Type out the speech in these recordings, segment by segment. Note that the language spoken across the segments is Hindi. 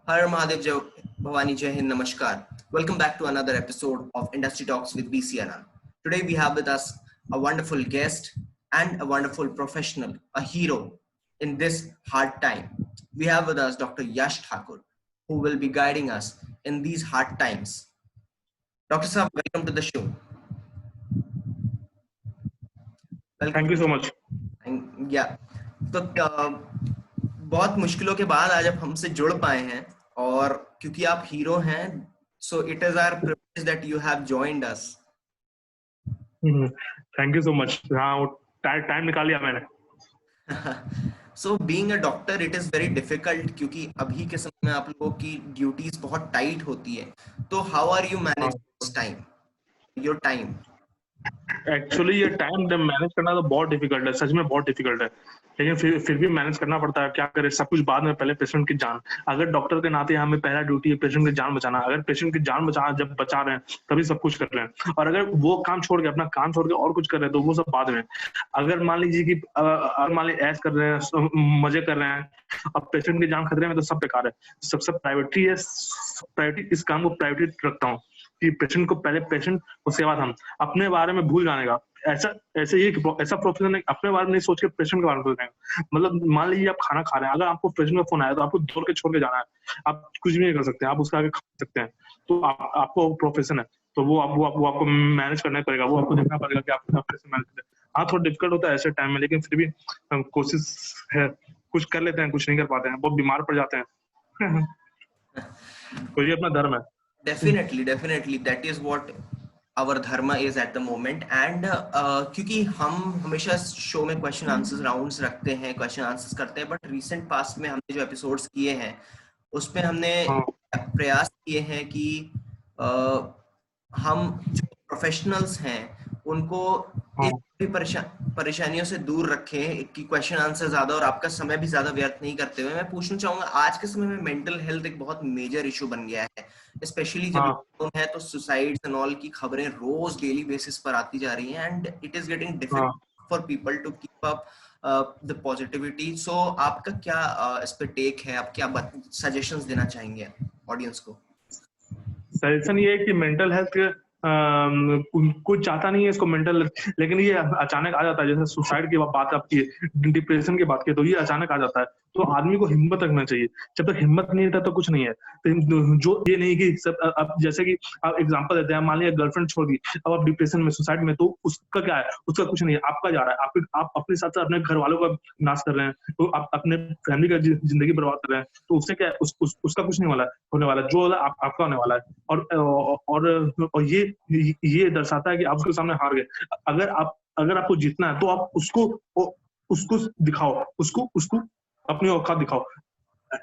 Har Mahadev Jai Bhavani Jai Hind Namaskar. Welcome back to another episode of Industry Talks with BC Anand. Today we have with us a wonderful guest and a wonderful professional, a hero in this hard time. We have with us Dr. Yash Thakur, who will be guiding us in these hard times. Dr. Saab, welcome to the show. Welcome. Thank you so much. Yeah. तो बहुत मुश्किलों के बाद आज आप हमसे जुड़ पाए हैं और क्योंकि आप हीरो हैं, so it is our privilege that you have joined us. Thank you so much. हाँ, टाइम निकाल लिया मैंने. So being a doctor, it is very difficult क्योंकि अभी के समय में आप लोगों की ड्यूटीज बहुत टाइट होती है. तो how are you managing this time? Your time? Actually ये टाइम मैनेज करना तो बहुत डिफिकल्ट है, सच में बहुत डिफिकल्ट है, लेकिन फिर भी मैनेज करना पड़ता है. क्या करें, सब कुछ बाद में, पहले पेशेंट की जान. अगर डॉक्टर के नाते हमें पहला ड्यूटी है पेशेंट की जान बचाना. अगर पेशेंट की जान बचा रहे हैं तभी सब कुछ कर रहे हैं, और अगर वो काम छोड़ के, अपना काम छोड़ के और कुछ कर रहे हैं तो वो सब बाद में. अगर मान लीजिए कि ऐश कर रहे हैं, मजे कर रहे हैं, अब पेशेंट की जान खतरे में, तो सब बेकार है. सबसे प्रायोरिटी है, प्रायोरिटी इस काम को प्रायोरिटी रखता हूँ कि पेशेंट को पहले, पेशेंट को सेवा था, अपने बारे में भूल जाने का. ऐसा प्रोफेशन है, अपने बारे में नहीं सोच के पेशेंट के बारे में सोचने का. मतलब मान लीजिए आप खाना खा रहे हैं, अगर आपको पेशेंट का फोन आया तो आपको दौड़ के छोड़ के जाना है. आप कुछ भी नहीं कर सकते, आप उसके आगे खा सकते हैं. तो आपको प्रोफेशन है, तो वो आपको मैनेज करना पड़ेगा. वो आपको देखना पड़ेगा कि आप कैसे मैनेज करें. हाँ, थोड़ा डिफिकल्ट होता है ऐसे टाइम में, लेकिन फिर भी कोशिश है, कुछ कर लेते हैं, कुछ नहीं कर पाते हैं, बहुत बीमार पड़ जाते हैं. तो ये अपना धर्म है. Definitely, that is what our dharma is at the moment. And क्योंकि हम हमेशा शो में क्वेश्चन आंसर्स राउंड्स रखते हैं, क्वेश्चन आंसर्स करते हैं, बट रिसेंट पास्ट में हमने जो एपिसोड्स किए हैं उसमें हमने प्रयास किए हैं कि हम जो प्रोफेशनल्स हैं उनको परेशानियों से दूर रखें कि क्वेश्चन आंसर ज्यादा और आपका समय भी ज्यादा व्यर्थ नहीं करते हुए. मैं पूछना चाहूंगा, आज के समय में मेंटल हेल्थ एक बहुत मेजर इशू बन गया है, स्पेशली जब लॉकडाउन है तो सुसाइड्स एंड ऑल की खबरें रोज डेली बेसिस पर आती जा रही हैं, and it is getting difficult for people to keep up the positivity. So आपका क्या इस पे टेक है? आप क्या सजेशंस देना चाहेंगे ऑडियंस को? सजेशन ये है कि मेंटल हेल्थ कुछ चाहता नहीं है इसको मेंटल, लेकिन ये अचानक आ जाता है. जैसे सुसाइड की बात आपकी, डिप्रेशन की बात की, तो ये अचानक आ जाता है. तो आदमी को हिम्मत रखना चाहिए. जब तक हिम्मत नहीं रहता तो कुछ नहीं है. तो जो ये नहीं कि सब, अब जैसे कि आप एग्जांपल देते हैं, मान लिया गर्लफ्रेंड छोड़ दी, अब आप डिप्रेशन में, सुसाइड में, तो उसका क्या है? उसका कुछ नहीं है, आपका जा रहा है. आप अपने साथ साथ अपने घर वालों का नाश कर रहे हैं, तो आप अपने फैमिली का जिंदगी बर्बाद कर रहे हैं. तो उससे क्या है? उसका कुछ नहीं होने वाला, जो वाला आपका होने वाला है. और ये दर्शाता है कि आप उसके सामने हार गए. अगर आपको जीतना है तो आप उसको दिखाओ, उसको अपनी औकात दिखाओ.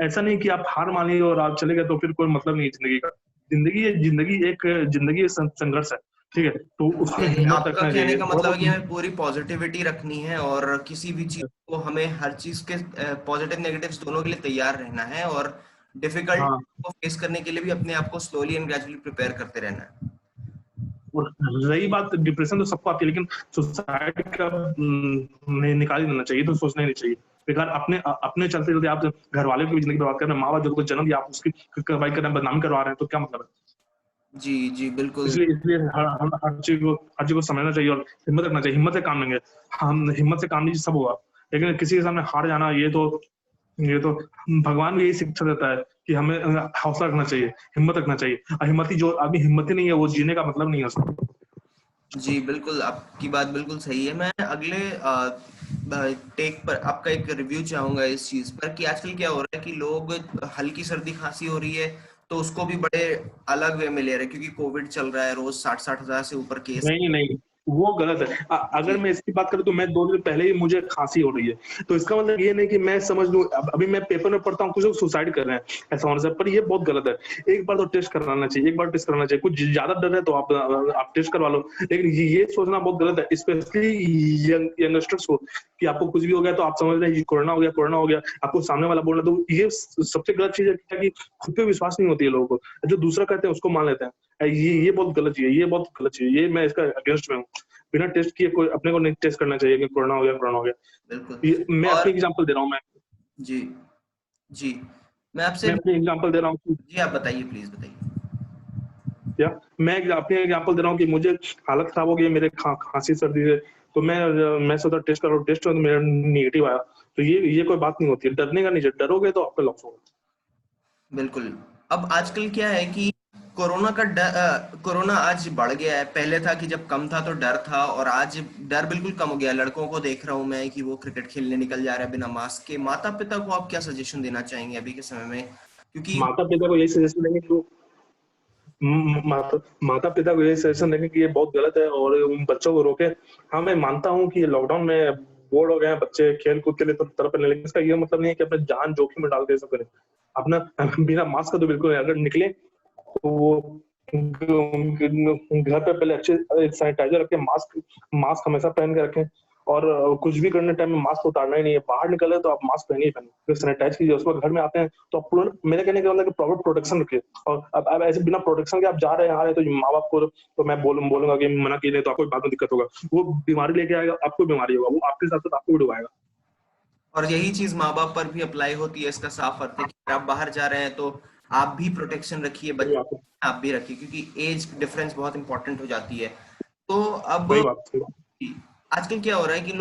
ऐसा नहीं कि आप हार मानिए और आप चले गए तो फिर कोई मतलब नहीं है जिंदगी का. जिंदगी एक संघर्ष है, ठीक है? तो उसमें हिम्मत रखना चाहिए. कहने का मतलब है कि हमें पूरी पॉजिटिविटी रखनी है और किसी भी चीज को हमें हर चीज के पॉजिटिव नेगेटिव्स दोनों के लिए तैयार रहना है, और डिफिकल्ट को फेस करने के लिए भी अपने आप को स्लोली एंड ग्रेजुअली प्रिपेयर करते रहना है. रही बात, डिप्रेशन तो सबको आती है, लेकिन सुसाइड का निकाल ही देना चाहिए. तो सोचना ही नहीं चाहिए बेकार. अपने चलते आप घर वाले की जिंदगी बर्बाद कर रहे हैं, माँ बाप जो जन्म दिया आप उसकी कार्रवाई कर रहे हैं, बदनामी करवा रहे हैं, तो क्या मतलब है? जी बिल्कुल. इसलिए हर चीज को समझना चाहिए और हिम्मत रखना चाहिए. हिम्मत से काम लेंगे, हम हिम्मत से काम लीजिए, सब होगा. लेकिन किसी के सामने हार जाना, ये तो भगवान भी यही शिक्षा देता है कि हमें हौसला रखना चाहिए, हिम्मत रखना चाहिए. हिम्मती जो आदमी हिम्मती नहीं है वो जीने का मतलब नहीं है उसको. जी बिल्कुल, आपकी बात बिल्कुल सही है. मैं अगले टेक पर आपका एक रिव्यू चाहूंगा इस चीज पर कि आजकल क्या हो रहा है कि लोग, हल्की सर्दी खांसी हो रही है तो उसको भी बड़े अलग वे में ले रहे हैं क्योंकि कोविड चल रहा है, रोज 60 हजार से ऊपर केस. नहीं, वो गलत है. अगर मैं इसकी बात करूं तो मैं 2 दिन पहले ही मुझे खांसी हो रही है, तो इसका मतलब ये नहीं कि मैं समझ लूं. अभी मैं पेपर में पढ़ता हूं कुछ लोग सुसाइड कर रहे हैं ऐसा होने से, पर ये बहुत गलत है. एक बार तो टेस्ट कराना चाहिए, कुछ ज्यादा डर है तो आप टेस्ट करवा लो, लेकिन ये सोचना बहुत गलत है, स्पेशली यंगस्टर्स को, कि आपको कुछ भी हो गया तो आप समझ रहे हैं कोरोना हो गया, आपको सामने वाला बोल रहा है. तो ये सबसे गलत चीज है कि खुद पे विश्वास नहीं होती है लोगों को, जो दूसरा कहते हैं उसको मान लेते हैं. ये बहुत गलत चीज है, ये मैं इसका अगेंस्ट में हूँ. बिना टेस्ट किए कोई अपने को नहीं टेस्ट करना चाहिए कि कोरोना हो गया. बिल्कुल. मैं अपनी एग्जांपल दे रहा हूँ. मैं जी मैं आपसे मैं अपनी एग्जांपल दे रहा हूँ। जी आप बताइए, प्लीज बताइए। क्या मैं अपनी एग्जांपल दे रहा हूँ कि मुझे हालत खराब हो गई मेरे खांसी सर्दी से, तो मैं सोचा टेस्ट करो, टेस्ट में मेरा नेगेटिव आया। तो ये कोई बात नहीं होती है, डरने का नहीं चाहिए, डरोगे तो आपका लॉस होगा। बिल्कुल। अब आजकल क्या है कि कोरोना आज बढ़ गया है। पहले था कि जब कम था तो डर था, और आज डर बिल्कुल कम हो गया है। लड़कों को देख रहा हूं मैं कि वो क्रिकेट खेलने निकल जा रहे हैं बिना मास्क के। माता पिता को आप क्या सजेशन देना चाहेंगे अभी के समय में, क्योंकि माता पिता को यही सजेशन देंगे कि माता पिता को यही सजेशन देंगे कि ये बहुत गलत है और उन बच्चों को रोके। हाँ, मैं मानता हूँ कि लॉकडाउन में बोर हो गए हैं बच्चे, खेल कूद के लिए तो तरफ लेकिन इसका ये मतलब नहीं है कि अपने जान जोखिम में डाल के सब करें। अपना बिना मास्क का तो बिल्कुल नहीं। अगर निकले तो वो घर पे पहले अच्छे सैनिटाइजर रखें, मास्क मास्क हमेशा पहन के रखें। और कुछ भी करने टाइम में मास्क उतारना ही नहीं है। बाहर निकले तो आप मास्क पहने ही पहने, फिर सैनिटाइज कीजिए। उसके बाद घर में आते हैं तो आप पूरा, मेरे कहने का मतलब कि प्रॉपर प्रोटेक्शन रखिए। और अब ऐसे बिना प्रोटेक्शन के आप जा रहे हैं आ रहे हैं तो माँ बाप को तो मैं बोलूंगा कि मना कीजिए, तो आपको बाद में दिक्कत होगा। वो बीमारी लेके आएगा, आपको बीमारी होगा, वो आपके साथ साथ आपको भी डुबाएगा। और यही चीज माँ बाप पर भी अप्लाई होती है। इसका साफ अर्थ है कि अगर आप बाहर जा रहे हैं तो आप भी प्रोटेक्शन रखिए, वही बच्चे बात है, आप भी रखिए, क्योंकि एज डिफरेंस बहुत इंपॉर्टेंट हो जाती है। तो अब वही बात है। आजकल क्या हो रहा है कि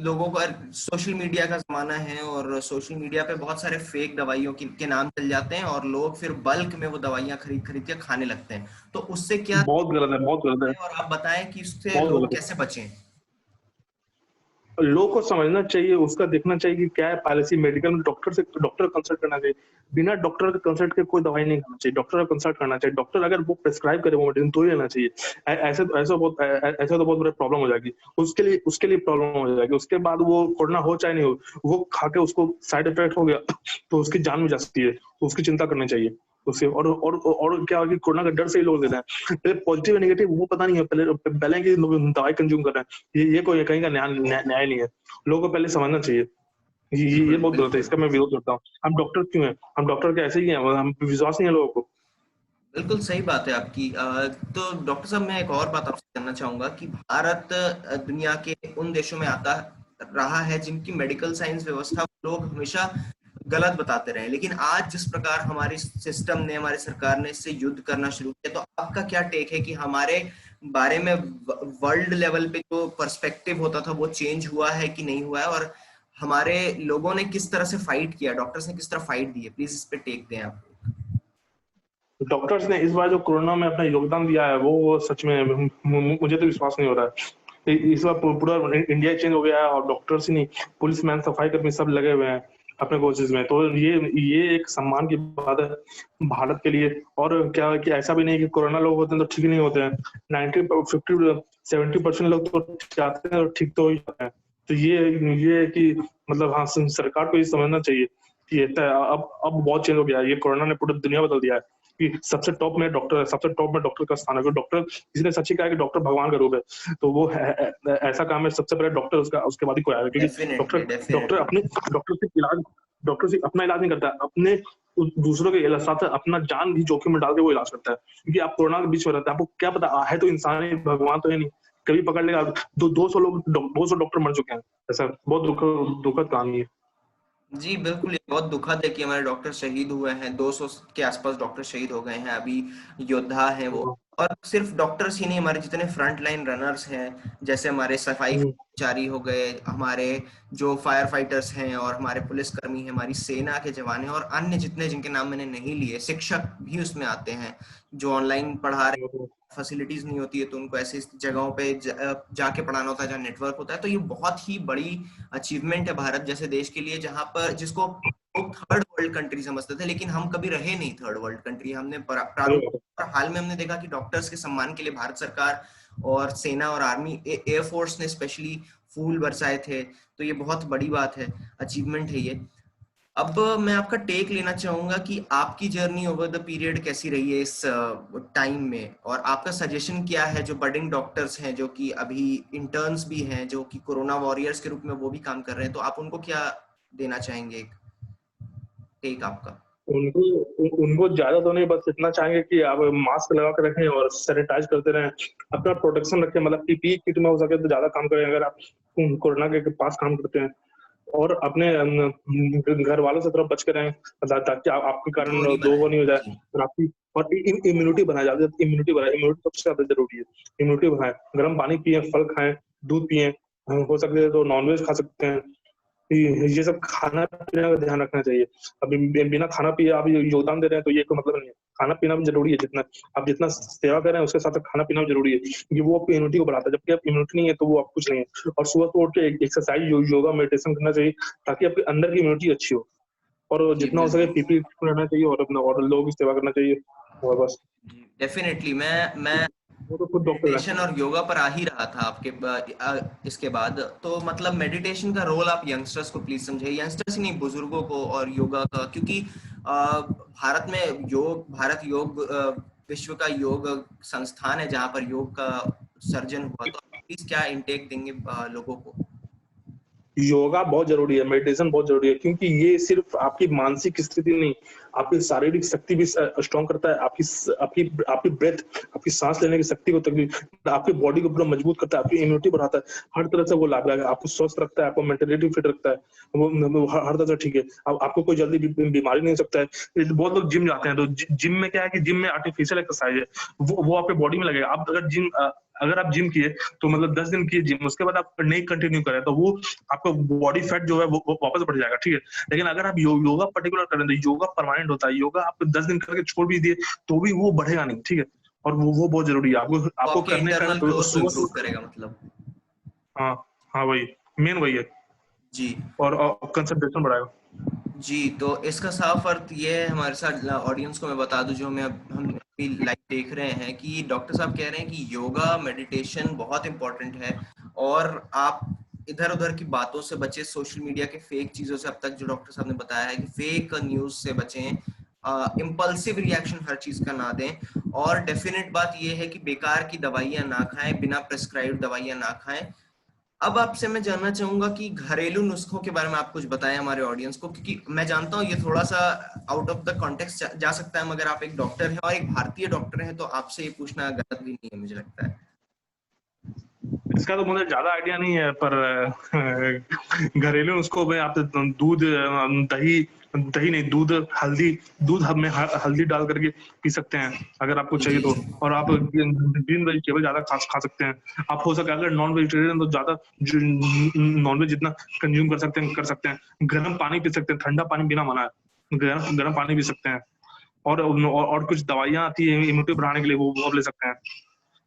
लोगों का सोशल मीडिया का जमाना है, और सोशल मीडिया पे बहुत सारे फेक दवाइयों के नाम चल जाते हैं, और लोग फिर बल्क में वो दवाइयां खरीद खरीद के खाने लगते हैं। तो उससे क्या बहुत गलत है, बहुत गलत है, है, और आप बताएं कि उससे बहुत लोग गलत है। कैसे बचें। लोग को समझना चाहिए, उसका देखना चाहिए कि क्या है पॉलिसी। मेडिकल में डॉक्टर कंसल्ट करना चाहिए। बिना डॉक्टर के कंसल्ट के कोई दवाई नहीं खाना चाहिए, डॉक्टर का कंसल्ट करना चाहिए। डॉक्टर अगर वो प्रेस्क्राइब करे वो मेडिसिन तो ही लेना चाहिए। ऐसा तो बहुत बड़ी प्रॉब्लम हो जाएगी। उसके लिए प्रॉब्लम हो जाएगी। उसके बाद वो कोरोना हो चाहे नहीं हो, वो खा के उसको साइड इफेक्ट हो गया तो उसकी जान भी जा सकती है, तो उसकी चिंता करनी चाहिए उससे। और क्या होगा कि कोरोना का डर से ही लोग देते हैं। पहले पॉजिटिव या नेगेटिव वो पता नहीं है, पहले कि लोग दवाई कंज्यूम कर रहे हैं, ये कोई कहीं का न्याय नहीं है। लोगों को पहले समझना चाहिए। ये बिल्कुल बहुत गलत है, बिल्कुल। इसका मैं विरोध करता हूँ। हम डॉक्टर क्यों हैं? हम डॉक्टर के ऐसे ही हैं, हम विश्वास नहीं है लोगों को। बिल्कुल सही बात है आपकी। तो डॉक्टर साहब, मैं एक और बात आपसे जानना चाहूंगा कि भारत दुनिया के उन देशों में आता रहा है जिनकी मेडिकल साइंस व्यवस्था लोग हमेशा गलत बताते रहे, लेकिन आज जिस प्रकार हमारी सिस्टम ने, हमारी सरकार ने इससे युद्ध करना शुरू किया, तो आपका क्या टेक है कि हमारे बारे में वर्ल्ड लेवल पे जो पर्सपेक्टिव होता था वो चेंज हुआ है कि नहीं हुआ है, और हमारे लोगों ने किस तरह से फाइट किया, डॉक्टर्स ने किस तरह फाइट दी है? प्लीज इस पे टेक दें आप। डॉक्टर्स ने इस बार जो कोरोना में अपना योगदान दिया है वो सच में मुझे तो विश्वास नहीं हो रहा है। इस बार पूरा इंडिया चेंज हो गया है और डॉक्टर्स ही नहीं, पुलिस मैन, सफाई कर्मी सब लगे हुए हैं अपने कोशिश में। तो ये एक सम्मान की बात है भारत के लिए। और क्या है कि ऐसा भी नहीं कि कोरोना लोग होते हैं तो ठीक नहीं होते हैं। 90 50 70% लोग तो जाते हैं और ठीक तो हो ही जाते हैं। तो ये है कि मतलब हाँ, सरकार को ये समझना चाहिए कि अब बहुत चेंज हो गया है। ये कोरोना ने पूरी दुनिया बदल दिया है कि सबसे टॉप में डॉक्टर है, सबसे टॉप में डॉक्टर का स्थान है। क्योंकि डॉक्टर, किसी ने सच ही कहा है कि डॉक्टर भगवान का रूप है। तो वो ऐसा काम है, सबसे पहले डॉक्टर, उसके बाद ही कोई आएगा। क्योंकि डेफिनेटली डॉक्टर डॉक्टर डेफिनेटली। अपने डॉक्टर सिर्फ अपना इलाज नहीं करता है, अपने दूसरों के इलाज साथ अपना जान भी जोखिम में डाल के वो इलाज करता है। क्योंकि आप कोरोना के बीच में रहते हैं, आपको क्या पता है तो इंसान ही, भगवान तो है नहीं, कभी पकड़ लेगा। 200 डॉक्टर मर चुके हैं। ऐसा बहुत दुखद कहानी है। जी बिल्कुल, ये बहुत दुखद है कि हमारे डॉक्टर शहीद हुए हैं। 200 के आसपास डॉक्टर शहीद हो गए हैं अभी। योद्धा हैं वो। और सिर्फ डॉक्टर्स ही नहीं, हमारे जितने फ्रंट लाइन रनर्स हैं, जैसे हमारे सफाई हम्म, कर्मचारी हो गए, हमारे जो फायर फाइटर्स हैं, और हमारे पुलिस कर्मी हैं, हमारी सेना के जवान हैं, और अन्य जितने जिनके नाम मैंने नहीं लिए, शिक्षक भी उसमें आते हैं जो ऑनलाइन पढ़ा रहे, फैसिलिटीज नहीं होती है तो उनको ऐसी जगहों पे जाके पढ़ाना होता है जहाँ नेटवर्क होता है। तो ये बहुत ही बड़ी अचीवमेंट है भारत जैसे देश के लिए, जहाँ पर जिसको लोग थर्ड वर्ल्ड कंट्री समझते थे, लेकिन हम कभी रहे नहीं थर्ड वर्ल्ड कंट्री। हमने प्रारूप और हाल में हमने देखा कि डॉक्टर्स के सम्मान के लिए भारत सरकार और सेना और आर्मी, एयरफोर्स ने स्पेशली फूल बरसाए थे। तो ये बहुत बड़ी बात है, अचीवमेंट है ये। अब मैं आपका टेक लेना चाहूंगा कि आपकी जर्नी ओवर द पीरियड कैसी रही है इस टाइम में, और आपका सजेशन क्या है जो बडिंग डॉक्टर्स हैं, जो कि अभी इंटर्न्स भी हैं, जो कि कोरोना वॉरियर्स के रूप में वो भी काम कर रहे हैं, तो आप उनको क्या देना चाहेंगे, एक टेक आपका? उनको उनको ज्यादा तो नहीं, बस इतना चाहेंगे कि आप मास्क लगा कर रखें और सैनिटाइज करते रहें, अपना प्रोटेक्शन रखें। मतलब पीपीई किट में हो सके तो ज्यादा काम करें अगर आप कोरोना के पास काम करते हैं। और अपने घर वालों से थोड़ा बच कर रहें, ताकि आपके कारण दूरी दो वो बनाए नहीं हो जाए। जी। और आपकी और इम्यूनिटी बनाए, इम्यूनिटी सबसे ज्यादा जरूरी है। इम्यूनिटी बनाए, गर्म पानी पिए, फल खाएं, दूध पिए, हो सकते है तो नॉनवेज खा सकते हैं। ये सब खाना पीने का ध्यान रखना चाहिए। अभी बिना खाना पिए आप योगदान दे रहे हैं तो ये कोई मतलब नहीं है। खाना पीना भी जरूरी है, जितना सेवा कर रहे हैं उसके साथ खाना पीना भी जरूरी है, क्योंकि वो आपकी इम्यूनिटी को बढ़ाता है। जबकि आप इम्यूनिटी नहीं है तो वो आप कुछ नहीं है। और सुबह को उठ के एक्सरसाइज, योगा, मेडिटेशन करना चाहिए, ताकि आपके अंदर की इम्यूनिटी अच्छी हो। और जी जितना हो सके बिल्कुल। पीपी रहना चाहिए, और अपना और लोगों की सेवा करना चाहिए, और बस। जी डेफिनेटली मैं वो तो खुद डॉक्टर है। मेडिटेशन और योगा पर आ ही रहा था इसके बाद। तो मतलब मेडिटेशन का रोल आप यंगस्टर्स को प्लीज समझाइए, यंगस्टर्स ही नहीं बुजुर्गों को, और योगा का, क्योंकि भारत योग विश्व का योग संस्थान है जहाँ पर योग का सर्जन हुआ। तो प्लीज क्या इंटेक देंगे लोगों को? योगा बहुत जरूरी है, मेडिटेशन बहुत जरूरी है, क्योंकि ये सिर्फ आपकी मानसिक स्थिति नहीं, आपकी शारीरिक शक्ति भी स्ट्रॉन्ग करता है। आपकी आपकी आपकी ब्रेथ, आपकी सांस लेने की शक्ति को तकलीफ, आपकी बॉडी को पूरा मजबूत करता है, आपकी इम्यूनिटी बढ़ाता है। हर तरह से वो लाभदायक है, आपको स्वस्थ रखता है, आपको मेंटलिटी फिट रखता है। वो हर तरह से ठीक है। अब आपको कोई जल्दी बीमारी नहीं हो सकता है। बहुत लोग जिम जाते हैं, तो जिम में क्या है कि जिम में आर्टिफिशियल एक्सरसाइज है, वो आपके बॉडी में लगेगा। आप अगर आप जिम किए तो मतलब 10 दिन किए जिम, उसके बाद आप नहीं कंटिन्यू करें तो वो आपका बॉडी फैट जो है वो वापस बढ़ जाएगा, ठीक है। लेकिन अगर आप योगा पर्टिकुलर करें तो योगा परमानेंट होता है। योगा आप 10 दिन करके छोड़ भी दिए तो भी वो बढ़ेगा नहीं, ठीक है। और वो बहुत जरूरी है, आपको वो आपको आपके करने का है ना, इंटरनल तो ग्रोथ को इम्प्रूव सुबह। करेगा मतलब। हाँ, हाँ वही मेन वही है। जी और कंसंट्रेशन बढ़ाएगा। जी। तो इसका साफ अर्थ ये है, हमारे साथ ऑडियंस को मैं बता दूं, जो हम अभी लाइव देख रहे हैं, कि डॉक्टर साहब कह रहे हैं कि योगा मेडिटेशन बहुत इंपॉर्टेंट है। और आप इधर उधर की बातों से बचे, सोशल मीडिया के फेक चीजों से, अब तक जो डॉक्टर साहब ने बताया है कि फेक न्यूज से बचें, इम्पल्सिव रिएक्शन हर चीज का ना दें। और डेफिनेट बात यह है कि बेकार की दवाइयां ना खाएं, बिना प्रिस्क्राइब दवाइयां ना खाएं। अब आपसे मैं जानना चाहूंगा कि घरेलू नुस्खों के बारे में आप कुछ बताएं हमारे ऑडियंस को, क्योंकि मैं जानता हूं ये थोड़ा सा आउट ऑफ द कॉन्टेक्स्ट जा सकता है, मगर आप एक डॉक्टर हैं और एक भारतीय डॉक्टर हैं, तो आपसे ये पूछना गलत भी नहीं है, मुझे लगता है। इसका तो मुझे ज्यादा आइडिया नहीं है, पर घरेलू उसको में आप दूध, दही, दही नहीं, दूध, हल्दी, दूध में हल्दी डाल करके पी सकते हैं अगर आपको जी चाहिए तो। जी और आप ग्रीन वेजिटेबल ज्यादा खा सकते हैं। आप हो सके अगर नॉन वेजिटेरियन तो ज्यादा नॉन वेज जितना कंज्यूम कर सकते हैं। गर्म पानी पी सकते हैं, ठंडा पानी पीना मना है, गर्म पानी पी सकते हैं। और कुछ दवाइयां आती है इम्यूनिटी बढ़ाने के लिए, वो आप ले सकते हैं।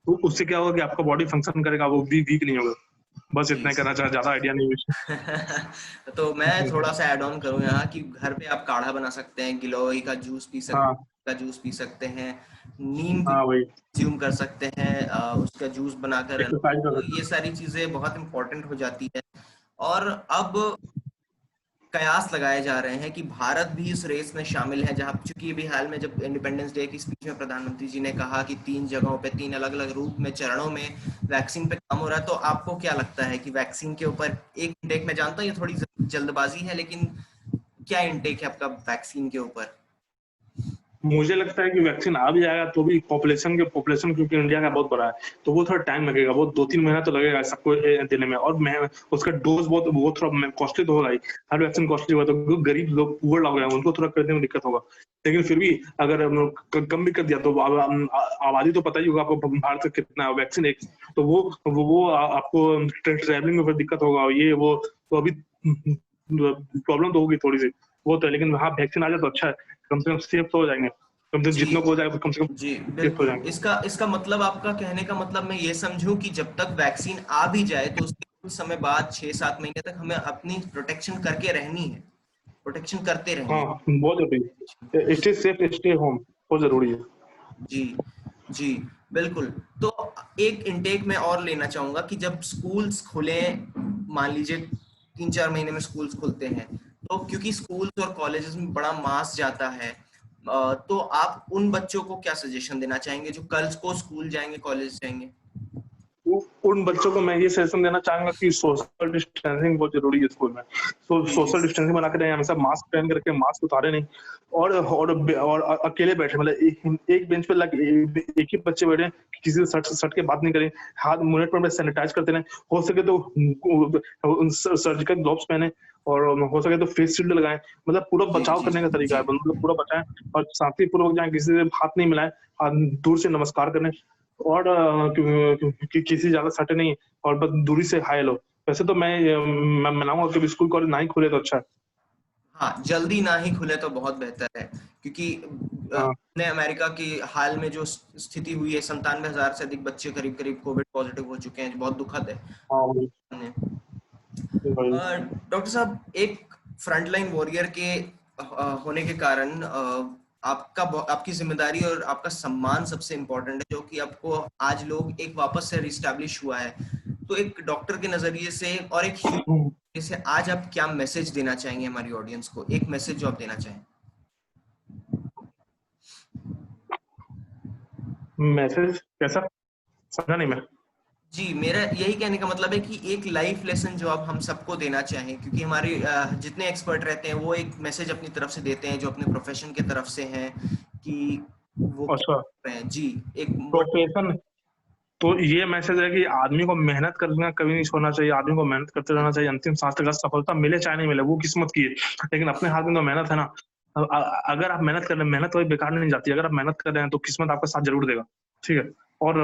तो उससे क्या होगा कि आपका बॉडी फंक्शन करेगा, वो वीक नहीं होगा। बस जी। इतना ही करना चाह, ज्यादा आइडिया नहीं है। तो मैं थोड़ा सा ऐड ऑन करूं यहाँ कि घर पे आप काढ़ा बना सकते हैं, गिलोय का जूस पी सकते हाँ, हैं, का जूस पी सकते हैं, नीम की हाँ वही कंज्यूम कर सकते हैं, उसका जूस बनाकर, है ना? एक्सरसाइज कर तो सकते ये सारी चीजें बहुत इंपॉर्टेंट हो जाती है। और अब कयास लगाए जा रहे हैं कि भारत भी इस रेस में शामिल है, जहां चूंकि अभी हाल में जब इंडिपेंडेंस डे की स्पीच में प्रधानमंत्री जी ने कहा कि 3 जगहों पे, 3 अलग अलग रूप में, चरणों में वैक्सीन पे काम हो रहा है। तो आपको क्या लगता है कि वैक्सीन के ऊपर एक इंटेक, मैं जानता हूँ ये थोड़ी जल्दबाजी है, लेकिन क्या इंटेक है आपका वैक्सीन के ऊपर? मुझे लगता है कि वैक्सीन आ भी जाएगा तो भी पॉपुलेशन क्योंकि इंडिया का बहुत बड़ा है, तो वो थोड़ा टाइम लगेगा, वो 2-3 महीना तो लगेगा सबको देने में। और मैं उसका डोज बहुत वो थोड़ा कॉस्टली तो होगा ही। हर वैक्सीन कॉस्टली होगा, तो गरीब लोग, पुअर लोग हैं, उनको थोड़ा खरीदने में दिक्कत होगा। लेकिन फिर भी अगर कम भी कर दिया तो आबादी तो पता ही होगा आपको भारत का कितना है, वैक्सीन एक, तो वो आपको ट्रैवलिंग में फिर दिक्कत होगा, ये वो तो अभी प्रॉब्लम तो होगी थोड़ी सी, वो तो है। लेकिन हाँ, वैक्सीन आ जाए तो अच्छा है, कम से कम सेफ तो हो जाएंगे, कम से कम जी जितनों को हो जाएगा कम से कम जी सेफ हो बिल्कुल। जाएंगे। इसका इसका मतलब, आपका कहने का मतलब मैं ये समझूं कि जब तक वैक्सीन आ भी जाए तो उसके कुछ समय बाद, 6-7 महीने तक हमें अपनी प्रोटेक्शन करके रहनी है, प्रोटेक्शन करते रहनी हाँ, है। बहुत जरूरी है, स्टे सेफ स्टे होम, बहुत जरूरी है। जी जी बिल्कुल। तो एक इनटेक में और लेना चाहूंगा कि जब स्कूल्स खुले, मान लीजिए 3-4 महीने में स्कूल्स खुलते हैं, तो क्योंकि स्कूल्स और कॉलेजेस में बड़ा मास जाता है, तो आप उन बच्चों को क्या सजेशन देना चाहेंगे जो कल को स्कूल जाएंगे, कॉलेज जाएंगे? उन बच्चों को मैं ये सजेशन देना चाहूंगा कि सोशल डिस्टेंसिंग बहुत जरूरी है स्कूल में। तो जी जी सोशल डिस्टेंसिंग बना के रहें, हमेशा मास्क पहन करके, मास्क उतारे नहीं। और अकेले बैठे, मतलब एक बेंच पे लग एक ही बच्चे बैठे, किसी से सट के बात नहीं करें, हाथ मिनट पर सैनिटाइज करते रहें, हो सके तो सर्जिकल ग्लव्स पहने, और हो सके तो फेस शील्ड लगाएं, मतलब पूरा जी बचाव जी करने का तरीका है, जी मतलब पूरा बचाएं और शांतिपूर्वक जाएं, किसी से हाथ नहीं मिलाएं, दूर से नमस्कार करें और किसी ज्यादा सटे नहीं और बस दूरी से हाय लो। वैसे तो मैं मनाऊंगा कि स्कूल कॉलेज ना ही खुले तो अच्छा है। हाँ, जल्दी ना ही खुले तो बहुत बेहतर है, क्योंकि हाँ अपने अमेरिका की हाल में जो स्थिति हुई है, 97,000 से अधिक बच्चे करीब करीब कोविड पॉजिटिव हो चुके हैं, बहुत दुखद है। हाँ वही। डॉक्टर साहब, एक फ्रंटलाइन वॉरियर के होने के कारण आपकी जिम्मेदारी और आपका सम्मान सबसे इम्पोर्टेंट है, जो कि आपको आज लोग एक वापस से रिस्टैब्लिश हुआ है। तो एक डॉक्टर के नजरिए से और एक ह्यूमन से आज आप क्या मैसेज देना चाहेंगे हमारी ऑडियंस को? एक मैसेज जो आप देना चाहें। मैसेज कैसा, समझा नहीं मैं। जी, मेरा यही कहने का मतलब है कि एक लाइफ लेसन जो आप हम सबको देना चाहें, क्योंकि हमारे जितने एक्सपर्ट रहते हैं वो एक मैसेज अपनी तरफ से देते हैं जो अपने प्रोफेशन की तरफ से हैं, कि वो क्या अच्छा, कर रहे हैं। जी, एक प्रोफेशन, तो ये मैसेज है कि आदमी को मेहनत करना कभी नहीं छोड़ना चाहिए, आदमी को मेहनत करते रहना चाहिए, अंतिम सांस तक सफलता मिले चाहे नहीं मिले वो किस्मत की है, लेकिन अपने हाथ में तो मेहनत है ना। अगर आप मेहनत कर रहे हैं, मेहनत कभी बेकार नहीं जाती, अगर आप मेहनत कर रहे हैं तो किस्मत आपका साथ जरूर देगा, ठीक है। और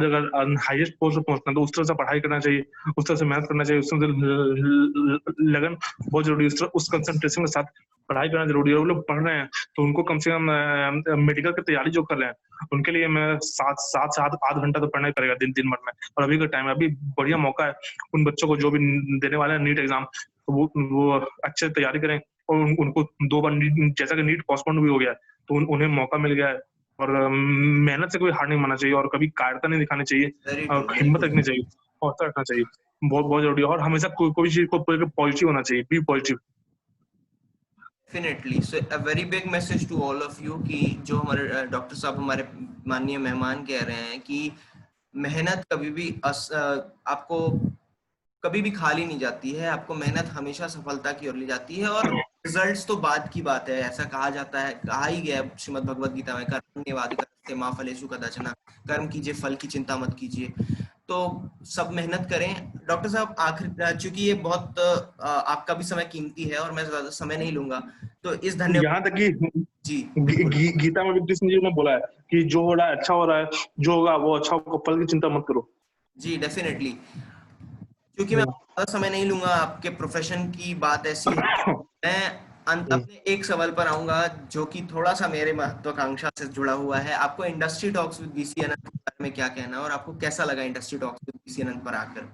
अगर हाईएस्ट पोस्ट पे पहुंचना है तो उस तरह से पढ़ाई करना चाहिए, उस तरह से मेहनत करना चाहिए, उस तरह से लगन बहुत जरूरी है, उस कंसंट्रेशन के साथ पढ़ाई करना जरूरी है। वो लोग पढ़ रहे हैं तो उनको कम से कम मेडिकल की तैयारी जो कर रहे हैं उनके लिए मैं 7 से 8 घंटा तो पढ़ना ही पड़ेगा दिन दिन भर में। और अभी का टाइम है, अभी बढ़िया मौका है उन बच्चों को जो भी देने वाले हैं नीट एग्जाम, तो वो अच्छे से तैयारी करें। और उनको 2 बार जैसा कि नीट पोस्टपोन भी हो गया है तो उन्हें मौका मिल गया है। और मेहनत से कोई हार नहीं मानना चाहिए और कभी कायरता नहीं दिखानी चाहिए वेरी और ट्रू, हिम्मत बिल्कुल। रखनी चाहिए, हौसला रखना चाहिए, बहुत बहुत जरूरी है। और हमेशा कोई चीज को पॉजिटिव होना चाहिए, be positive. Definitely, so a very big message to all of you, कि जो हमारे डॉक्टर साहब, हमारे माननीय मेहमान कह रहे हैं कि मेहनत कभी भी आपको कभी भी खाली नहीं जाती है, आपको मेहनत हमेशा सफलता की ओर ले जाती है। और रिजल्ट्स तो बाद की बात है, ऐसा कहा जाता है, कहा ही गया है श्रीमद् भगवद गीता में, कर्मण्येवाधिकारस्ते मा फलेषु कदाचन, कर्म कीजिए फल की चिंता मत कीजिए। तो सब मेहनत करें। डॉक्टर साहब, आखिर चूंकि ये बहुत आपका भी समय कीमती है और मैं ज्यादा समय नहीं लूंगा, तो इस यहाँ धन्यवाद। तक कि जी बिल्कुल। गीता में भी कृष्ण जी ने बोला है कि जो हो रहा है अच्छा हो रहा है, जो होगा वो अच्छा होगा, फल की चिंता मत करो। जी डेफिनेटली, क्योंकि मैं ज्यादा समय नहीं लूंगा, आपके प्रोफेशन की बात ऐसी है। मैं अपने एक सवाल पर आऊंगा जो कि थोड़ा सा मेरे महत्वाकांक्षा से जुड़ा हुआ है। आपको इंडस्ट्री टॉक्स विद बीसी अनंत के बारे में क्या कहना है, और आपको कैसा लगा इंडस्ट्री टॉक्स विद बीसी अनंत पर आकर?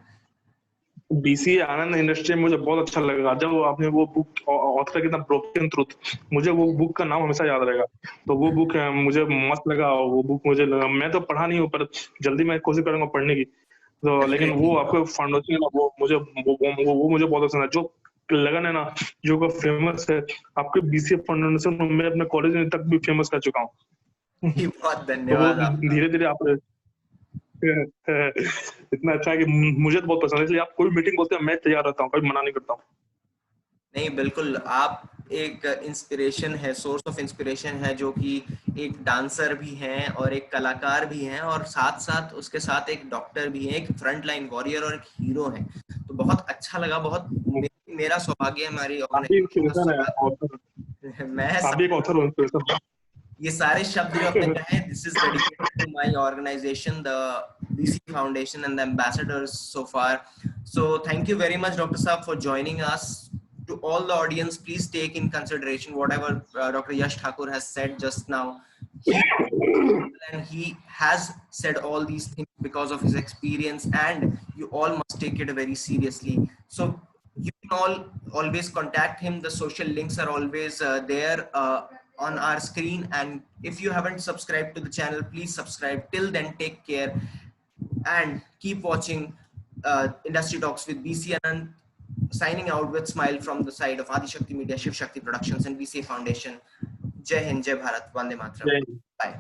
बीसीए आनंद इंडस्ट्री में मुझे बहुत अच्छा लगेगा जब वो आपने वो बुक ऑथर कितना ब्रोकन ट्रुथ, मुझे वो बुक का नाम हमेशा याद रहेगा। तो वो बुक मुझे मस्त लगा, वो बुक मुझे लगा, मैं तो पढ़ा नहीं हूँ पर जल्दी मैं कोशिश करूंगा पढ़ने की। तो लेकिन डेफिनेटली। वो आपको फाउंडेशन है ना, वो मुझे वो मुझे बहुत पसंद है, जो लगन है ना, जो का फेमस है। आपके बीसीए फाउंडेशन मैं अपने कॉलेज में तक भी फेमस कर चुका हूँ। जी, बहुत तो वो धन्यवाद आपका। धीरे धीरे आप इतना अच्छा है कि मुझे तो बहुत पसंद है, इसलिए आप कोई मीटिंग बोलते हैं मैं तैयार रहता हूँ, कभी मना नहीं करता हूँ। नहीं, बिल्कुल, आप एक इंस्पिरेशन है, सोर्स ऑफ इंस्पिरेशन है, जो कि एक डांसर भी हैं और एक कलाकार भी हैं, और साथ साथ उसके साथ एक डॉक्टर भी हैं, एक फ्रंट लाइन वॉरियर और एक हीरो हैं। तो बहुत अच्छा लगा, बहुत मेरा सौभाग्य है हमारी आप भी ऑर्गेनाइजेशन इंस्पिरेशन है, का ऑथर, मैं आप भी एक ऑथर हो, इंस्पिरेशन। ये सारे शब्द जो आपने कहे, this is dedicated to my organisation, the BC foundation and the ambassadors so far. So thank you very much, Dr. Saab, for joining us. To all the audience, please take in consideration whatever Dr. Yash Thakur has said just now. He and he has said all these things because of his experience, and you all must take it very seriously. So you can all always contact him. The social links are always there on our screen, and if you haven't subscribed to the channel, please subscribe. Till then, take care and keep watching Industry Talks with BC Anand. Signing out with smile from the side of Adi Shakti Media, Shiv Shakti Productions, and BCA Foundation. Jai Hind, Jai Bharat, Vande Mataram. Bye.